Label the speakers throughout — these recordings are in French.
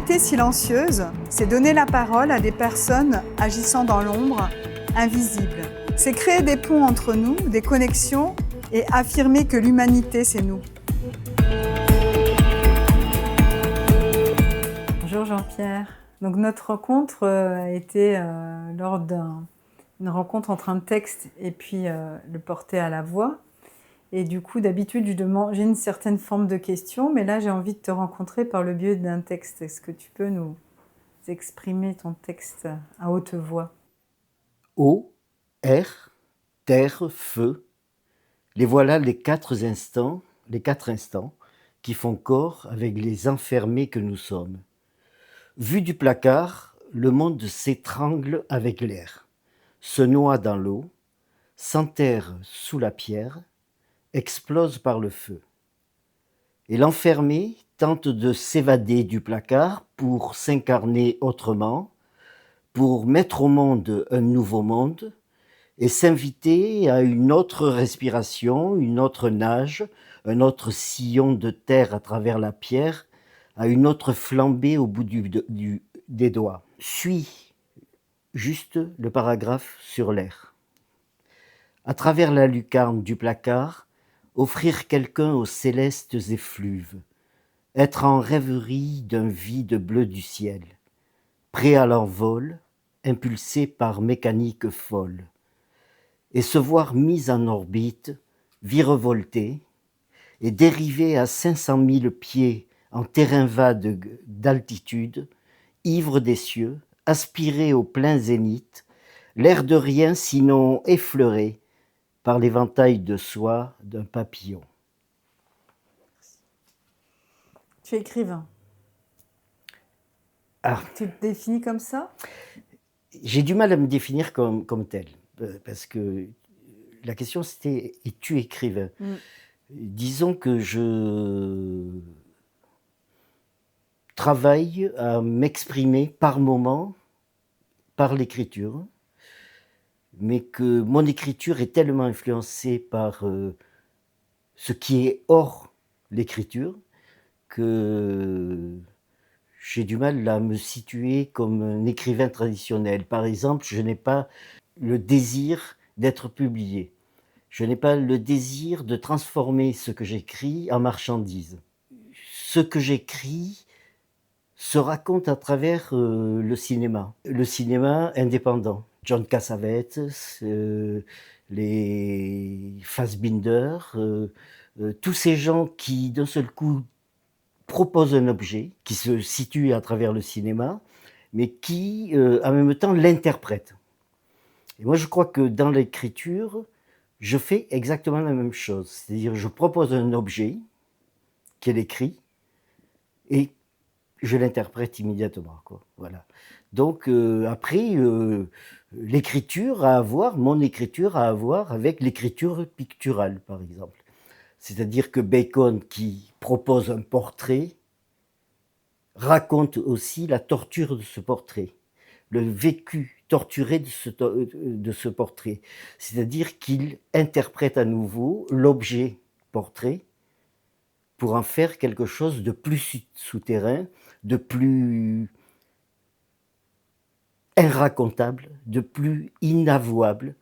Speaker 1: L'humanité silencieuse, c'est donner la parole à des personnes agissant dans l'ombre, invisibles. C'est créer des ponts entre nous, des connexions et affirmer que l'humanité, c'est nous. Bonjour Jean-Pierre. Donc notre rencontre a été lors d'une rencontre entre un texte et puis le porter à la voix. Et du coup, d'habitude, j'ai une certaine forme de question, mais là, j'ai envie de te rencontrer par le biais d'un texte. Est-ce que tu peux nous exprimer ton texte à haute voix?
Speaker 2: Eau, air, terre, feu, les voilà les quatre instants qui font corps avec les enfermés que nous sommes. Vu du placard, le monde s'étrangle avec l'air, se noie dans l'eau, s'enterre sous la pierre, explose par le feu. Et l'enfermé tente de s'évader du placard pour s'incarner autrement, pour mettre au monde un nouveau monde, et s'inviter à une autre respiration, une autre nage, un autre sillon de terre à travers la pierre, à une autre flambée au bout des doigts. Suis juste le paragraphe sur l'air. À travers la lucarne du placard, offrir quelqu'un aux célestes effluves, être en rêverie d'un vide bleu du ciel, prêt à l'envol, impulsé par mécanique folle, et se voir mis en orbite, virevolté, et dérivé à 500 000 pieds en terrain vague d'altitude, ivre des cieux, aspiré au plein zénith, l'air de rien sinon effleuré par l'éventail de soie d'un papillon.
Speaker 1: Tu es écrivain.
Speaker 2: Ah,
Speaker 1: tu te définis comme ça?
Speaker 2: J'ai du mal à me définir comme tel, parce que la question c'était « es-tu écrivain ?» Disons que je travaille à m'exprimer par moments par l'écriture, mais que mon écriture est tellement influencée par ce qui est hors l'écriture que j'ai du mal à me situer comme un écrivain traditionnel. Par exemple, je n'ai pas le désir d'être publié. Je n'ai pas le désir de transformer ce que j'écris en marchandise. Ce que j'écris se raconte à travers le cinéma indépendant. John Cassavetes, les Fassbinder, tous ces gens qui d'un seul coup proposent un objet qui se situe à travers le cinéma, mais qui en même temps l'interprètent. Et moi je crois que dans l'écriture, je fais exactement la même chose. C'est-à-dire je propose un objet qui est écrit et je l'interprète immédiatement, quoi. Voilà. Donc après, l'écriture à avoir, mon écriture à avoir avec l'écriture picturale, par exemple. C'est-à-dire que Bacon, qui propose un portrait, raconte aussi la torture de ce portrait, le vécu torturé de ce portrait. C'est-à-dire qu'il interprète à nouveau l'objet portrait pour en faire quelque chose de plus souterrain, de plus irracontable, de plus inavouable,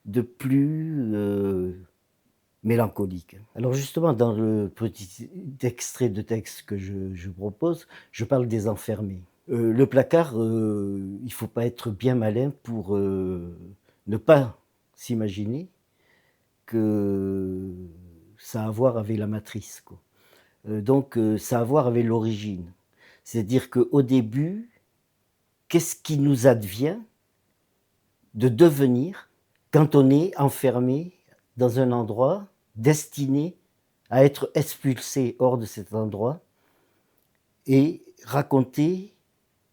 Speaker 2: de plus mélancolique. Alors justement, dans le petit extrait de texte que je propose, je parle des enfermés. Le placard, il ne faut pas être bien malin pour ne pas s'imaginer que ça a à voir avec la matrice, quoi. Donc ça a à voir avec l'origine. C'est-à-dire qu'au début, qu'est-ce qui nous advient de devenir quand on est enfermé dans un endroit destiné à être expulsé hors de cet endroit et raconter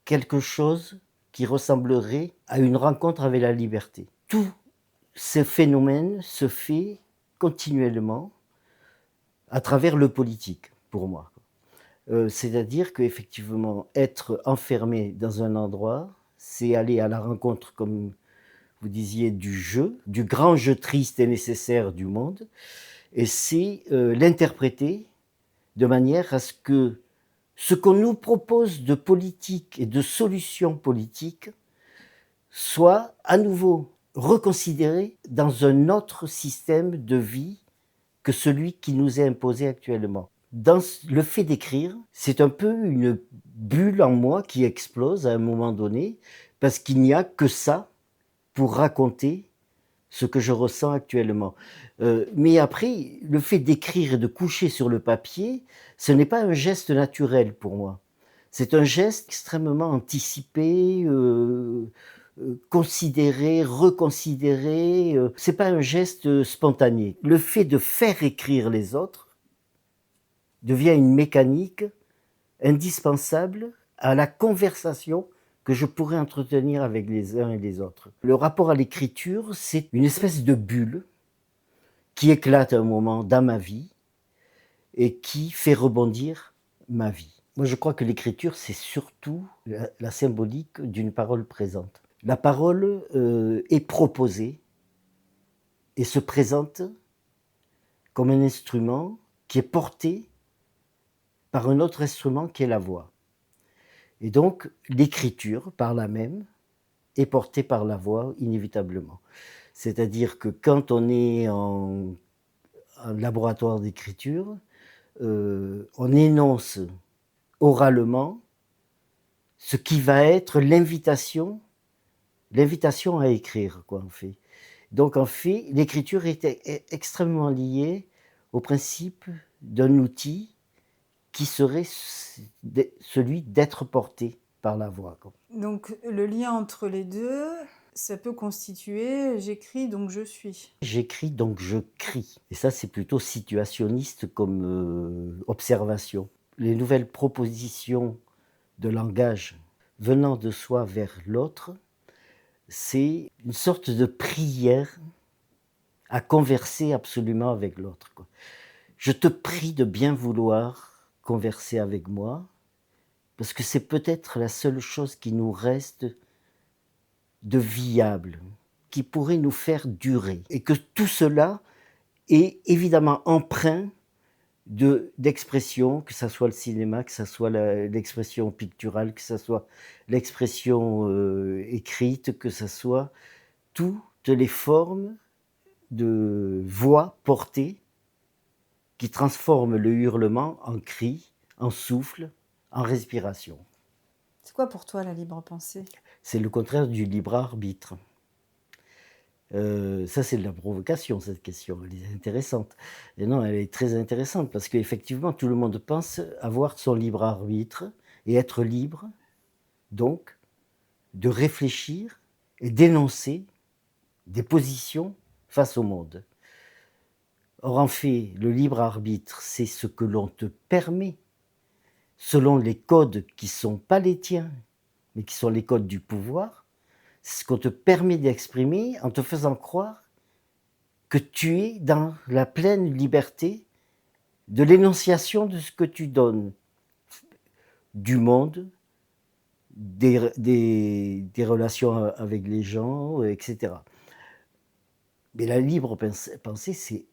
Speaker 2: quelque chose qui ressemblerait à une rencontre avec la liberté. Tout ce phénomène se fait continuellement à travers le politique, pour moi. C'est-à-dire qu'effectivement, être enfermé dans un endroit, c'est aller à la rencontre, comme vous disiez, du jeu, du grand jeu triste et nécessaire du monde, et c'est l'interpréter de manière à ce que ce qu'on nous propose de politique et de solutions politiques soit à nouveau reconsidéré dans un autre système de vie que celui qui nous est imposé actuellement. Dans le fait d'écrire, c'est un peu une bulle en moi qui explose à un moment donné, parce qu'il n'y a que ça pour raconter ce que je ressens actuellement. Mais après, le fait d'écrire et de coucher sur le papier, ce n'est pas un geste naturel pour moi. C'est un geste extrêmement anticipé, considéré, reconsidéré. C'est pas un geste spontané. Le fait de faire écrire les autres devient une mécanique indispensable à la conversation que je pourrais entretenir avec les uns et les autres. Le rapport à l'écriture, c'est une espèce de bulle qui éclate à un moment dans ma vie et qui fait rebondir ma vie. Moi, je crois que l'écriture, c'est surtout la symbolique d'une parole présente. La parole est proposée et se présente comme un instrument qui est porté par un autre instrument qui est la voix. Et donc, l'écriture, par là même, est portée par la voix inévitablement. C'est-à-dire que quand on est en laboratoire d'écriture, on énonce oralement ce qui va être l'invitation à écrire, quoi, en fait. Donc, en fait, l'écriture est extrêmement liée au principe d'un outil qui serait celui d'être porté par la voix, quoi.
Speaker 1: Donc le lien entre les deux, ça peut constituer j'écris donc je suis.
Speaker 2: J'écris donc je crie. Et ça, c'est plutôt situationniste comme observation. Les nouvelles propositions de langage venant de soi vers l'autre, c'est une sorte de prière à converser absolument avec l'autre, quoi. Je te prie de bien vouloir converser avec moi, parce que c'est peut-être la seule chose qui nous reste de viable, qui pourrait nous faire durer. Et que tout cela est évidemment empreint d'expression, que ce soit le cinéma, que ce soit l'expression picturale, que ce soit l'expression écrite, que ce soit toutes les formes de voix portée qui transforment le hurlement en cri, en souffle, en respiration.
Speaker 1: C'est quoi pour toi la libre pensée?
Speaker 2: C'est le contraire du libre arbitre. Ça, c'est de la provocation, cette question. Elle est intéressante. Et non, elle est très intéressante parce qu'effectivement, tout le monde pense avoir son libre arbitre et être libre, donc, de réfléchir et d'énoncer des positions face au monde. Or, en fait, le libre arbitre, c'est ce que l'on te permet, selon les codes qui ne sont pas les tiens, mais qui sont les codes du pouvoir, c'est ce qu'on te permet d'exprimer en te faisant croire que tu es dans la pleine liberté de l'énonciation de ce que tu donnes, du monde, des relations avec les gens, etc. Mais la libre pensée, c'est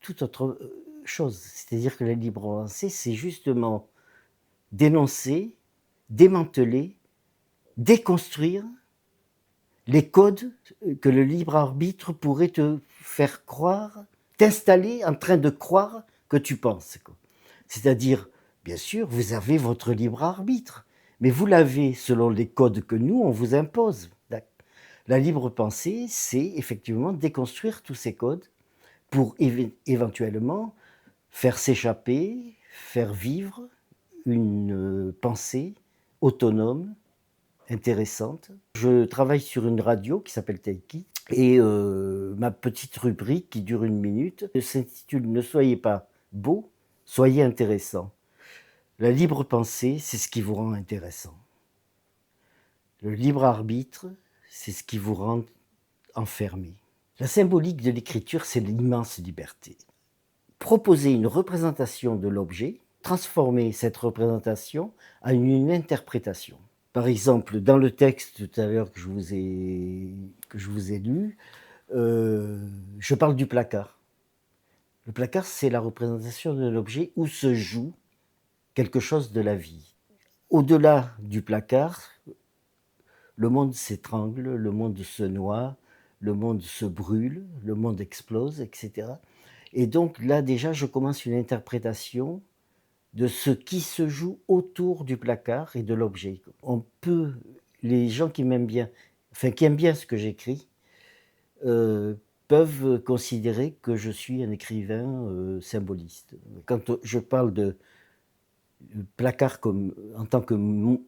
Speaker 2: toute autre chose. C'est-à-dire que la libre pensée, c'est justement dénoncer, démanteler, déconstruire les codes que le libre arbitre pourrait te faire croire, t'installer en train de croire que tu penses. C'est-à-dire, bien sûr, vous avez votre libre arbitre, mais vous l'avez selon les codes que nous, on vous impose. La libre pensée, c'est effectivement déconstruire tous ces codes pour éventuellement faire s'échapper, faire vivre une pensée autonome, intéressante. Je travaille sur une radio qui s'appelle Taiki et ma petite rubrique qui dure 1 minute s'intitule « Ne soyez pas beau, soyez intéressant ». La libre pensée, c'est ce qui vous rend intéressant. Le libre arbitre, c'est ce qui vous rend enfermé. La symbolique de l'écriture, c'est l'immense liberté. Proposer une représentation de l'objet, transformer cette représentation en une interprétation. Par exemple, dans le texte tout à l'heure que je vous ai lu, je parle du placard. Le placard, c'est la représentation d'un objet où se joue quelque chose de la vie. au-delà du placard, le monde s'étrangle, le monde se noie, le monde se brûle, le monde explose, etc. Et donc là déjà, je commence une interprétation de ce qui se joue autour du placard et de l'objet. On peut, les gens qui m'aiment bien, enfin qui aiment bien ce que j'écris, peuvent considérer que je suis un écrivain symboliste. Quand je parle de placard comme, en tant que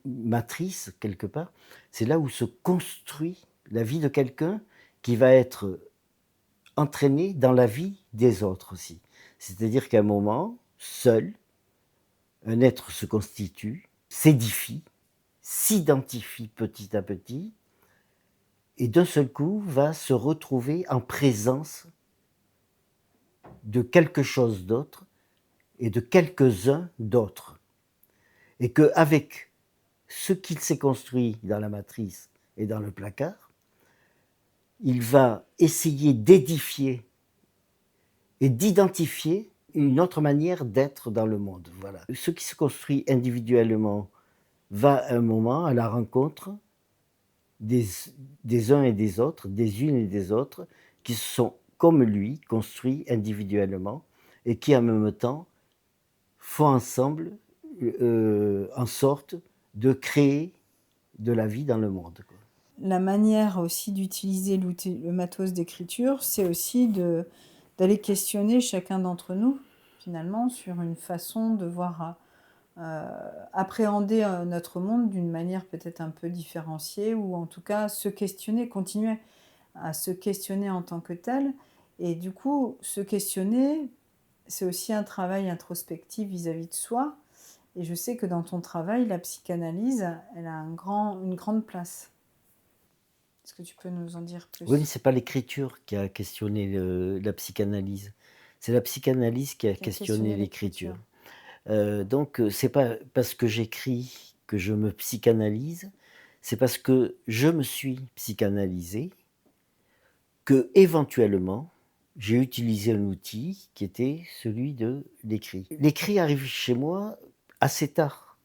Speaker 2: matrice, quelque part, c'est là où se construit la vie de quelqu'un qui va être entraîné dans la vie des autres aussi. C'est-à-dire qu'à un moment, seul, un être se constitue, s'édifie, s'identifie petit à petit, et d'un seul coup va se retrouver en présence de quelque chose d'autre et de quelques-uns d'autres. Et qu'avec ce qu'il s'est construit dans la matrice et dans le placard, il va essayer d'édifier et d'identifier une autre manière d'être dans le monde. Voilà. Ce qui se construit individuellement va à un moment à la rencontre des uns et des autres, des unes et des autres, qui se sont, comme lui, construits individuellement et qui en même temps font ensemble en sorte de créer de la vie dans le monde, quoi.
Speaker 1: La manière aussi d'utiliser le matos d'écriture, c'est aussi d'aller questionner chacun d'entre nous, finalement, sur une façon de voir, appréhender notre monde d'une manière peut-être un peu différenciée, ou en tout cas se questionner, continuer à se questionner en tant que tel. Et du coup, se questionner, c'est aussi un travail introspectif vis-à-vis de soi. Et je sais que dans ton travail, la psychanalyse, elle a une grande place. Est-ce que tu peux nous en dire
Speaker 2: Oui, mais
Speaker 1: plus?
Speaker 2: c'est pas l'écriture qui a questionné la psychanalyse. C'est la psychanalyse qui a
Speaker 1: Qui a
Speaker 2: questionné
Speaker 1: questionné l'écriture.
Speaker 2: l'écriture. Donc, c'est pas parce que j'écris que je me psychanalyse, c'est parce que je me suis psychanalysé que éventuellement j'ai utilisé un outil qui était celui de l'écrit. L'écrit arrive chez moi assez tard,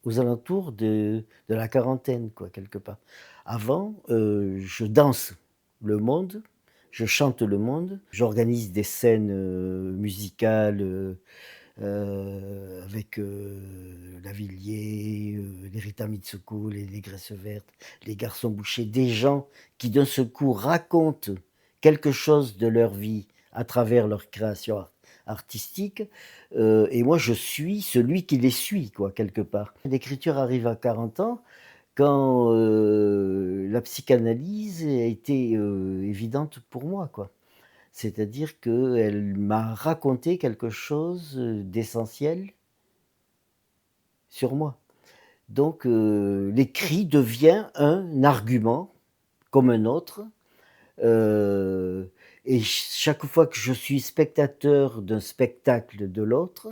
Speaker 2: aux alentours de la quarantaine, quoi, quelque part. Avant, je danse le monde, je chante le monde, j'organise des scènes musicales avec Lavilliers, les Rita Mitsuko, les Graisses Vertes, les Garçons Bouchers, des gens qui d'un seul coup racontent quelque chose de leur vie à travers leur création artistique, et moi je suis celui qui les suit, quoi, quelque part. L'écriture arrive à 40 ans, quand la psychanalyse a été évidente pour moi, quoi. C'est-à-dire qu'elle m'a raconté quelque chose d'essentiel sur moi. Donc l'écrit devient un argument comme un autre. euh, et chaque fois que je suis spectateur d'un spectacle de l'autre,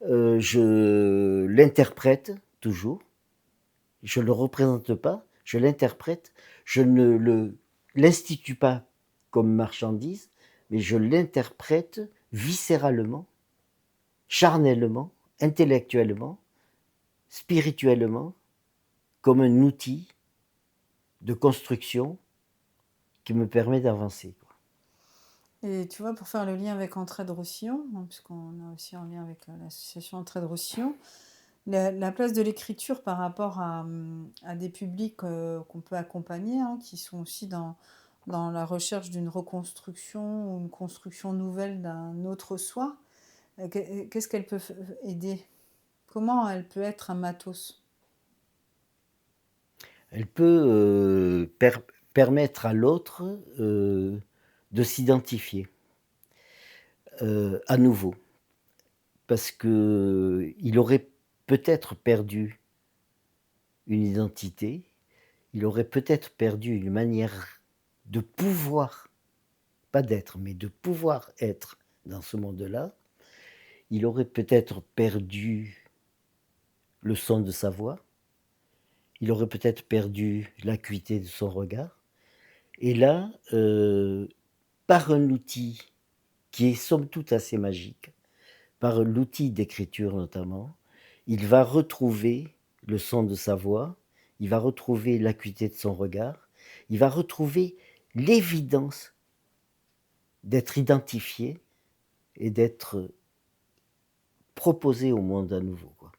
Speaker 2: je l'interprète toujours. Je ne le représente pas, je l'interprète. Je ne l'institue pas comme marchandise, mais je l'interprète viscéralement, charnellement, intellectuellement, spirituellement, comme un outil de construction qui me permet d'avancer.
Speaker 1: Et tu vois, pour faire le lien avec Entraide Roussillon, hein, puisqu'on a aussi un lien avec l'association Entraide Roussillon, la place de l'écriture par rapport à des publics qu'on peut accompagner, hein, qui sont aussi dans la recherche d'une reconstruction ou une construction nouvelle d'un autre soi, qu'est-ce qu'elle peut aider? Comment elle peut être un matos?
Speaker 2: Elle peut permettre à l'autre de s'identifier à nouveau, parce qu'il aurait peut-être perdu une identité, il aurait peut-être perdu une manière de pouvoir, pas d'être, mais de pouvoir être dans ce monde-là. Il aurait peut-être perdu le son de sa voix, il aurait peut-être perdu l'acuité de son regard. Et là, par un outil qui est somme toute assez magique, par l'outil d'écriture notamment, il va retrouver le son de sa voix, il va retrouver l'acuité de son regard, il va retrouver l'évidence d'être identifié et d'être proposé au monde à nouveau, quoi.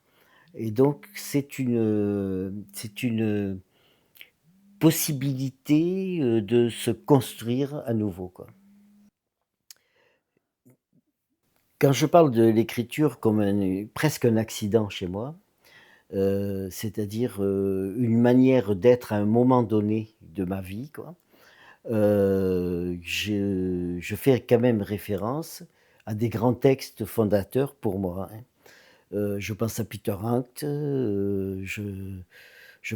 Speaker 2: Et donc c'est une possibilité de se construire à nouveau, quoi. Quand je parle de l'écriture comme presque un accident chez moi, c'est-à-dire une manière d'être à un moment donné de ma vie, quoi, je fais quand même référence à des grands textes fondateurs pour moi, hein. Je pense à Peter Hanks, je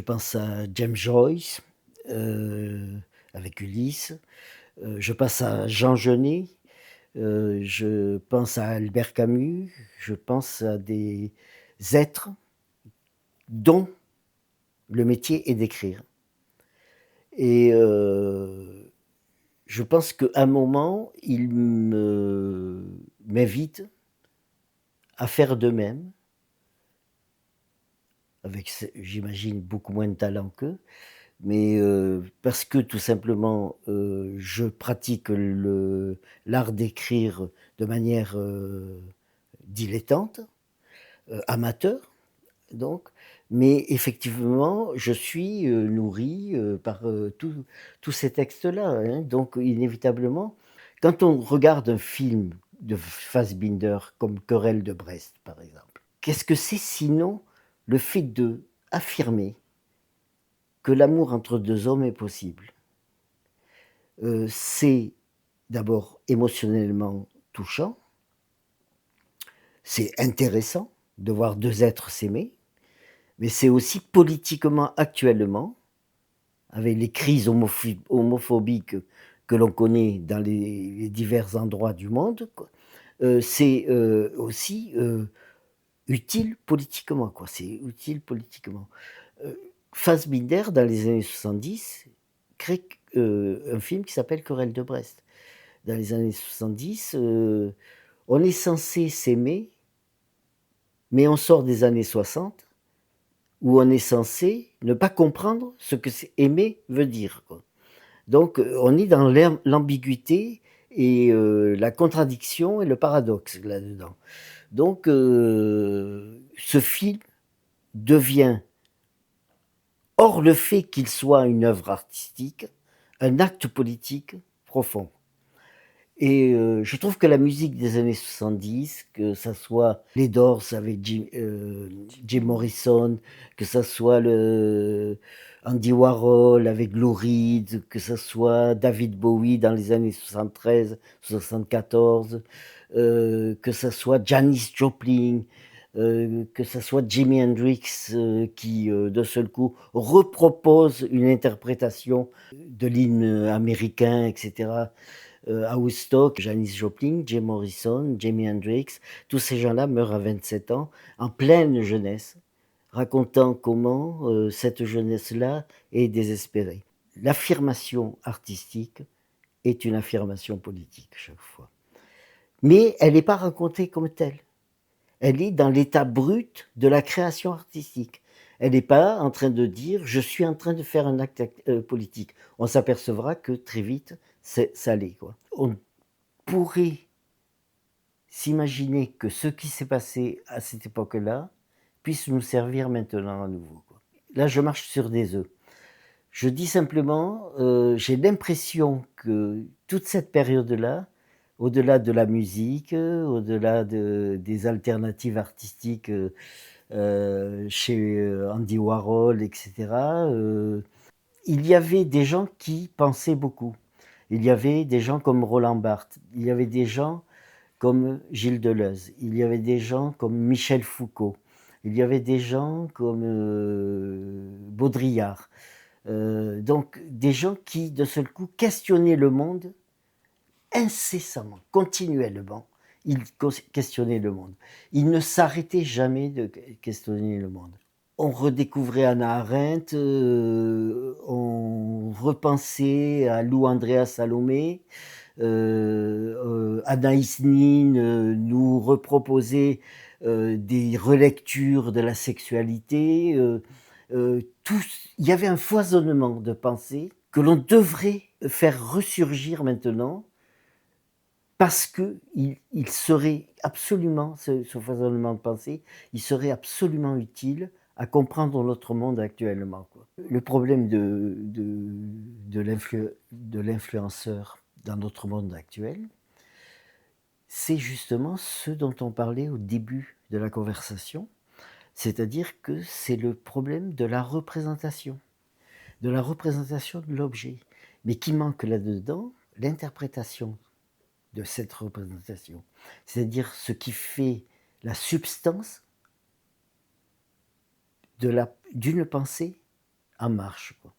Speaker 2: pense à James Joyce, avec Ulysse, je pense à Jean Genet, je pense à Albert Camus, je pense à des êtres dont le métier est d'écrire. Et je pense qu'à un moment, ils m'invitent à faire de même, avec, j'imagine, beaucoup moins de talent qu'eux, mais parce que tout simplement, je pratique l'art d'écrire de manière dilettante, amateur, donc, mais effectivement, je suis nourri par tous ces textes-là, hein. Donc, inévitablement, quand on regarde un film de Fassbinder comme Querelle de Brest, par exemple, qu'est-ce que c'est sinon le fait de affirmer que l'amour entre deux hommes est possible? C'est d'abord émotionnellement touchant, c'est intéressant de voir deux êtres s'aimer, mais c'est aussi politiquement actuellement, avec les crises homophobiques que l'on connaît dans les divers endroits du monde, quoi, c'est aussi utile politiquement, quoi. C'est utile politiquement. Fassbinder, dans les années 70, crée un film qui s'appelle Querelle de Brest. Dans les années 70, on est censé s'aimer, mais on sort des années 60, où on est censé ne pas comprendre ce que aimer veut dire, quoi. Donc on est dans l'ambiguïté et la contradiction et le paradoxe là-dedans. Donc ce film devient, hors le fait qu'il soit une œuvre artistique, un acte politique profond. Et je trouve que la musique des années 70, que ça soit les Doors avec Jim Morrison, que ça soit Andy Warhol avec Lou Reed, que ça soit David Bowie dans les années 73, 74, que ça soit Janis Joplin, que ça soit Jimi Hendrix qui, d'un seul coup, repropose une interprétation de l'hymne américain, etc. À Woodstock, Janis Joplin, Jim Morrison, Jimi Hendrix, tous ces gens-là meurent à 27 ans, en pleine jeunesse, racontant comment cette jeunesse-là est désespérée. L'affirmation artistique est une affirmation politique chaque fois. Mais elle n'est pas racontée comme telle. Elle est dans l'état brut de la création artistique. Elle n'est pas en train de dire « je suis en train de faire un acte politique ». On s'apercevra que très vite, ça l'est, quoi. On pourrait s'imaginer que ce qui s'est passé à cette époque-là puisse nous servir maintenant à nouveau, quoi. Là, je marche sur des œufs. Je dis simplement, j'ai l'impression que toute cette période-là, au-delà de la musique, au-delà des alternatives artistiques chez Andy Warhol, etc., il y avait des gens qui pensaient beaucoup. Il y avait des gens comme Roland Barthes, il y avait des gens comme Gilles Deleuze, il y avait des gens comme Michel Foucault, il y avait des gens comme Baudrillard. Donc des gens qui, d'un seul coup, questionnaient le monde incessamment, continuellement. Ils questionnaient le monde. Ils ne s'arrêtaient jamais de questionner le monde. On redécouvrait Hannah Arendt, on repensait à Lou Andréa Salomé, Anaïs Nin nous reproposait des relectures de la sexualité, il y avait un foisonnement de pensées que l'on devrait faire ressurgir maintenant parce qu'il serait absolument, ce foisonnement de pensée, il serait absolument utile à comprendre notre monde actuellement, quoi. Le problème de l'influenceur dans notre monde actuel, c'est justement ce dont on parlait au début de la conversation, c'est-à-dire que c'est le problème de la représentation de l'objet, mais qui manque là-dedans l'interprétation de cette représentation, c'est-à-dire ce qui fait la substance d'une pensée en marche, quoi.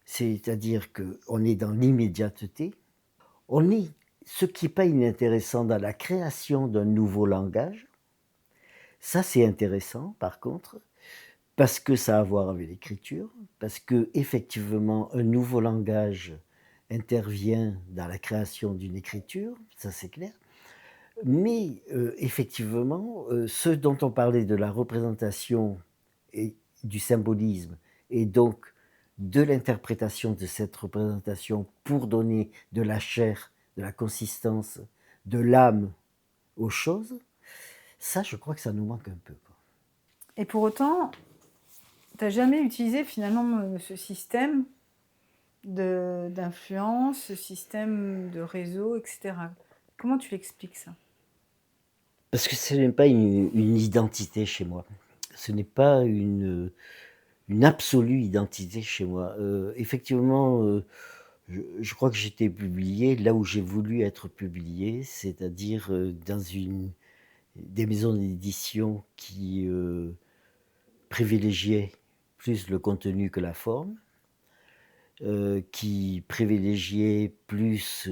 Speaker 2: C'est-à-dire qu'on est dans l'immédiateté, on est, ce qui n'est pas inintéressant dans la création d'un nouveau langage, ça c'est intéressant par contre, parce que ça a à voir avec l'écriture, parce que effectivement un nouveau langage intervient dans la création d'une écriture, ça c'est clair. Mais effectivement, ce dont on parlait de la représentation et du symbolisme, et donc de l'interprétation de cette représentation pour donner de la chair, de la consistance, de l'âme aux choses, ça je crois que ça nous manque un peu, quoi.
Speaker 1: Et pour autant, tu n'as jamais utilisé finalement ce système d'influence, ce système de réseau, etc. Comment tu l'expliques ça?
Speaker 2: Parce que ce n'est pas une identité chez moi. Ce n'est pas une absolue identité chez moi. Effectivement, je crois que j'étais publié là où j'ai voulu être publié, c'est-à-dire dans des maisons d'édition qui privilégiaient plus le contenu que la forme, qui privilégiaient plus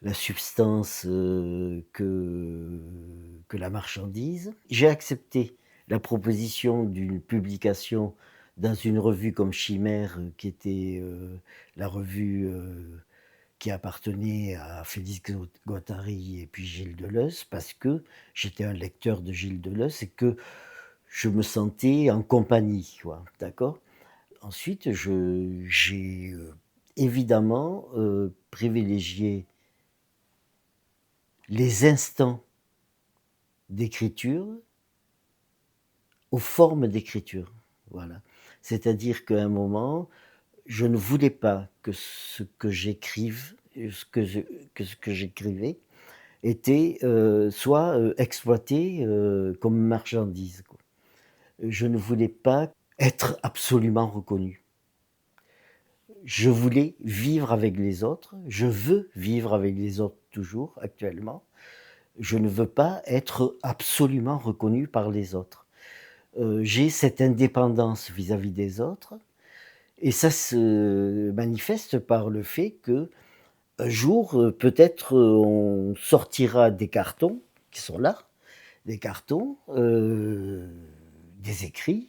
Speaker 2: la substance que la marchandise. J'ai accepté la proposition d'une publication dans une revue comme Chimère, qui était la revue qui appartenait à Félix Guattari et puis Gilles Deleuze, parce que j'étais un lecteur de Gilles Deleuze et que je me sentais en compagnie, quoi, d'accord. Ensuite, j'ai évidemment privilégié les instants d'écriture aux formes d'écriture. Voilà. C'est-à-dire qu'à un moment, je ne voulais pas que ce que j'écrive, ce que j'écrivais, soit exploité comme marchandise, quoi. Je ne voulais pas être absolument reconnu. Je voulais vivre avec les autres. Je veux vivre avec les autres toujours, actuellement. Je ne veux pas être absolument reconnu par les autres. J'ai cette indépendance vis-à-vis des autres, et ça se manifeste par le fait que un jour, peut-être, on sortira des cartons qui sont là, des cartons, des écrits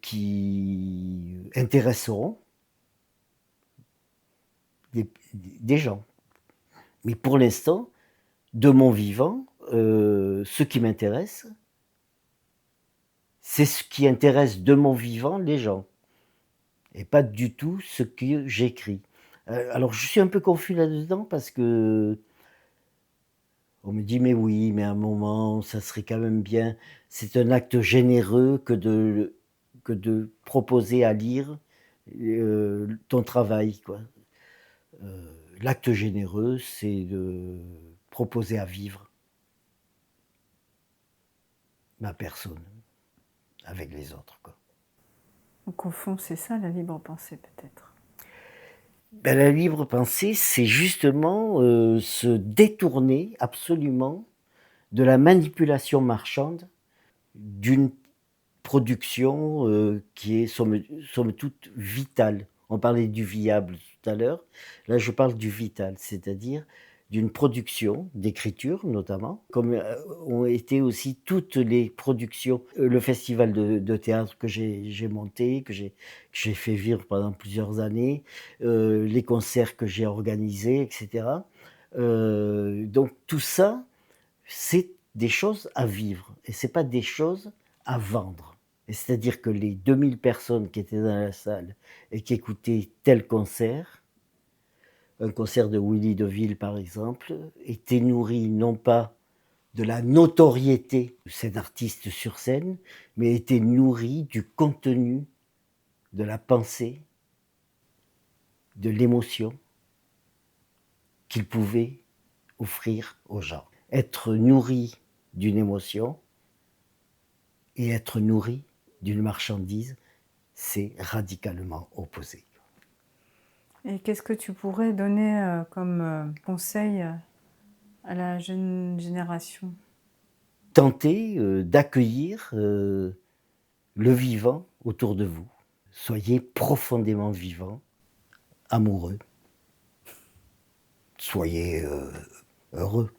Speaker 2: qui intéresseront des gens. Mais pour l'instant, de mon vivant, ce qui m'intéresse, c'est ce qui intéresse de mon vivant les gens, et pas du tout ce que j'écris. Alors je suis un peu confus là-dedans parce que on me dit: «Mais oui, mais à un moment, ça serait quand même bien». C'est un acte généreux que de proposer à lire ton travail, quoi. L'acte généreux, c'est de proposer à vivre ma personne avec les autres, quoi.
Speaker 1: Donc au fond, c'est ça la libre pensée peut-être.
Speaker 2: Ben, la libre pensée, c'est justement se détourner absolument de la manipulation marchande d'une production qui est somme toute vitale. On parlait du viable tout à l'heure, là je parle du vital, c'est-à-dire d'une production d'écriture notamment, comme ont été aussi toutes les productions, le festival de théâtre que j'ai monté, que j'ai fait vivre pendant plusieurs années, les concerts que j'ai organisés, etc. Donc tout ça, c'est des choses à vivre et c'est pas des choses à vendre. Et c'est-à-dire que les 2000 personnes qui étaient dans la salle et qui écoutaient tel concert, un concert de Willy DeVille par exemple, étaient nourris non pas de la notoriété de cet artiste sur scène, mais étaient nourris du contenu, de la pensée, de l'émotion qu'il pouvait offrir aux gens. Être nourri d'une émotion et être nourri d'une marchandise, c'est radicalement opposé.
Speaker 1: Et qu'est-ce que tu pourrais donner comme conseil à la jeune génération?
Speaker 2: Tentez d'accueillir le vivant autour de vous. Soyez profondément vivant, amoureux. Soyez heureux.